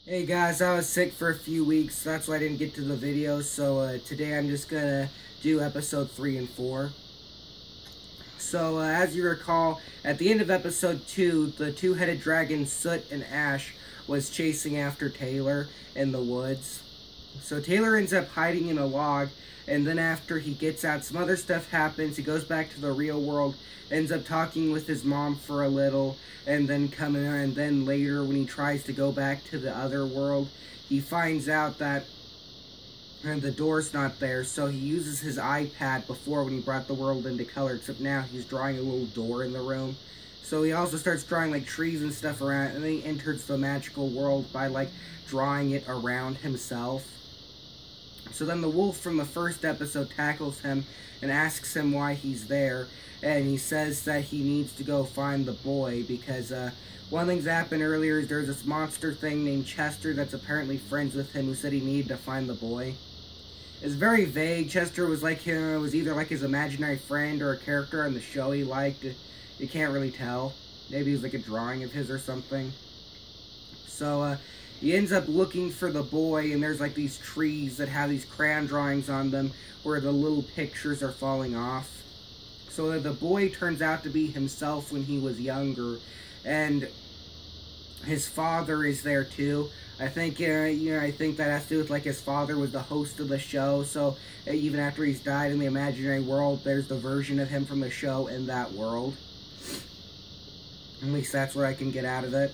Hey guys, I was sick for a few weeks, that's why I didn't get to the video, so today I'm just gonna do episode 3 and 4. So, as you recall, at the end of episode 2, the two-headed dragon Soot and Ash was chasing after Taylor in the woods. So Taylor ends up hiding in a log, and then after he gets out, some other stuff happens. He goes back to the real world, ends up talking with his mom for a little, and then later when he tries to go back to the other world, he finds out that the door's not there, so he uses his iPad before when he brought the world into color, except now he's drawing a little door in the room. So he also starts drawing like trees and stuff around, and then he enters the magical world by like drawing it around himself. So then the wolf from the first episode tackles him and asks him why he's there, and he says that he needs to go find the boy because one of the things that happened earlier is there's this monster thing named Chester that's apparently friends with him who said he needed to find the boy. It's very vague. Chester was like him, was either like his imaginary friend or a character on the show he liked. You can't really tell. Maybe it was like a drawing of his or something. So he ends up looking for the boy, and there's like these trees that have these crayon drawings on them where the little pictures are falling off. So the boy turns out to be himself when he was younger, and his father is there too. I think I think that has to do with like his father was the host of the show, so even after he's died in the imaginary world, there's the version of him from the show in that world. At least that's what I can get out of it.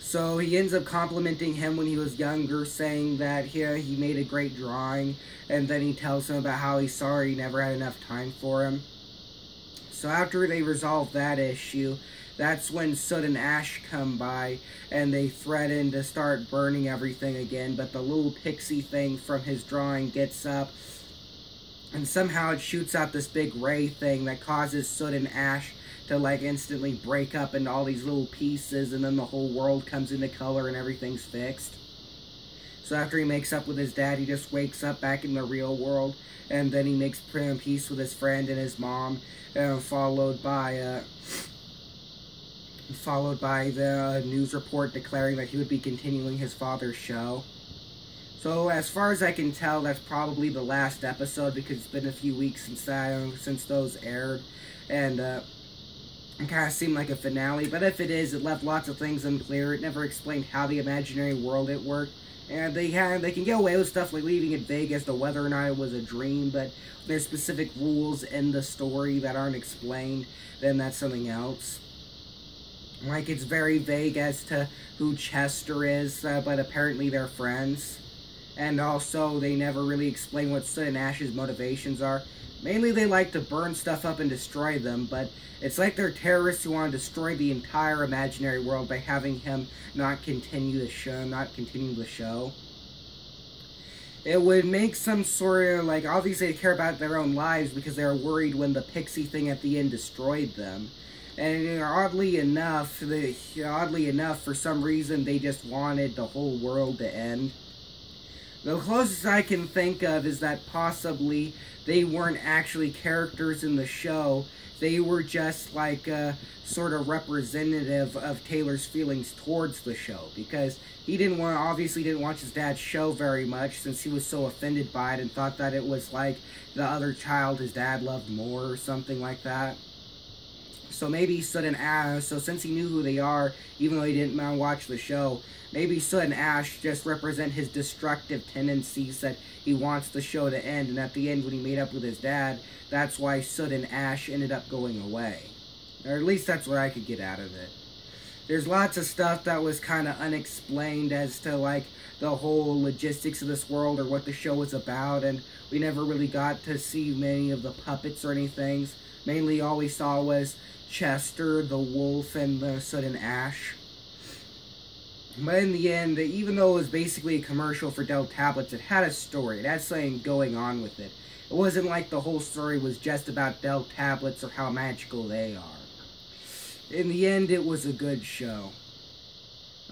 So he ends up complimenting him when he was younger, saying that he made a great drawing, and then he tells him about how he's sorry he never had enough time for him. So after they resolve that issue, that's when Soot and Ash come by, and they threaten to start burning everything again, but the little pixie thing from his drawing gets up, and somehow it shoots out this big ray thing that causes Soot and Ash to like instantly break up into all these little pieces, and then the whole world comes into color and everything's fixed. So after he makes up with his dad, he just wakes up back in the real world, and then he makes peace with his friend and his mom, followed by the news report declaring that he would be continuing his father's show. So as far as I can tell, that's probably the last episode because it's been a few weeks since those aired, and it kind of seemed like a finale. But if it is, it left lots of things unclear. It never explained how the imaginary world it worked, and they can get away with stuff like leaving it vague as to whether or not it was a dream. But there's specific rules in the story that aren't explained, then that's something else. Like, it's very vague as to who Chester is, but apparently they're friends. And also, they never really explain what Soot and Ash's motivations are. Mainly, they like to burn stuff up and destroy them, but it's like they're terrorists who want to destroy the entire imaginary world by having him not continue the show. It would make some sort of, like, obviously they care about their own lives because they were worried when the pixie thing at the end destroyed them. And oddly enough, for some reason, they just wanted the whole world to end. The closest I can think of is that possibly they weren't actually characters in the show. They were just like sort of representative of Taylor's feelings towards the show, because he obviously didn't watch his dad's show very much since he was so offended by it and thought that it was like the other child his dad loved more or something like that. So maybe Soot and Ash, so since he knew who they are, even though he didn't watch the show, maybe Soot and Ash just represent his destructive tendencies that he wants the show to end, and at the end when he made up with his dad, that's why Soot and Ash ended up going away. Or at least that's what I could get out of it. There's lots of stuff that was kind of unexplained as to like the whole logistics of this world or what the show was about, and we never really got to see many of the puppets or anything. Mainly all we saw was Chester, the wolf, and the Soot and Ash. But in the end, even though it was basically a commercial for Dell tablets, it had a story. It had something going on with it. It wasn't like the whole story was just about Dell tablets or how magical they are. In the end, it was a good show.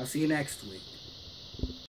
I'll see you next week.